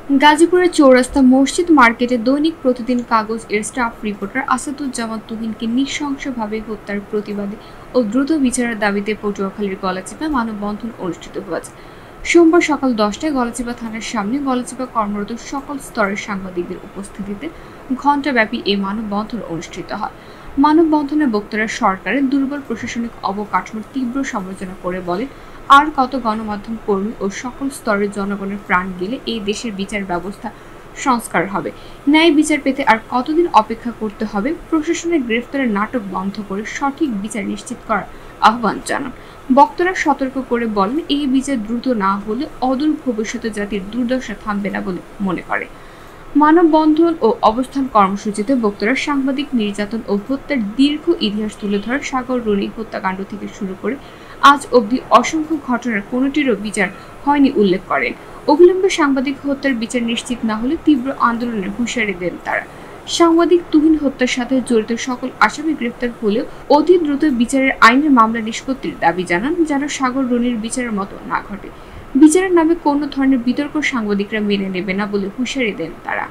গাজীপুরের চৌরাস্তা মসজিদ মার্কেটে দৈনিক প্রতিদিন কাগজ এর স্টাফ রিপোর্টার আসাদুজ্জামান তুহিনকে নৃশংসভাবে হত্যার প্রতিবাদে ও দ্রুত বিচারের দাবিতে পটুয়াখালীর গলাচিপায় মানববন্ধন অনুষ্ঠিত হয়েছে। সোমবার সকাল 10টায় গলাচিপা থানার সামনে গলাচিপা কর্মরত সকল স্তরের সাংবাদিকদের উপস্থিতিতে ঘণ্টাব্যাপী এই মানববন্ধন অনুষ্ঠিত হয়। মানববন্ধনে বক্তারা সরকারের দুর্বল প্রশাসনিক অবকাঠামোর তীব্র সমালোচনা করে বলেন, আর কত গণমাধ্যম কর্মী ও সকল স্তরের জনগণের প্রাণ গেলে এই দেশের বিচার ব্যবস্থা সংস্কার হবে? ন্যায় বিচার পেতে আর কতদিন অপেক্ষা করতে হবে? প্রশাসনের গ্রেফতারের নাটক বন্ধ করে সঠিক বিচার নিশ্চিত করার আহ্বান জানান। বক্তারা সতর্ক করে বলেন, এই বিচার দ্রুত না হলে অদূর ভবিষ্যতে জাতির দুর্দশা থামবে না বলে মনে করে। মানববন্ধন ও অবস্থান কর্মসূচিতে বক্তারা সাংবাদিক নির্যাতন ও হত্যার দীর্ঘ ইতিহাস তুলে ধরে সাগর রুনি হত্যাকাণ্ড থেকে শুরু করে আজ অবধি অসংখ্য ঘটনার কোনোটিরও বিচার হয়নি উল্লেখ করেন। অবিলম্বে সাংবাদিক হত্যার বিচার নিশ্চিত না হলে তীব্র আন্দোলনের হুঁশিয়ারি দেন তারা। সাংবাদিক তুহিন হত্যার সাথে জড়িত সকল আসামি গ্রেফতার হলেও অতি দ্রুত বিচারের আইনের মামলা নিষ্পত্তির দাবি জানান, যেন সাগর রুনির বিচারের মতো না ঘটে। বিচারের নামে কোনো ধরনের বিতর্ক সাংবাদিকরা মেনে নেবে না বলে হুঁশিয়ারি দেন তারা।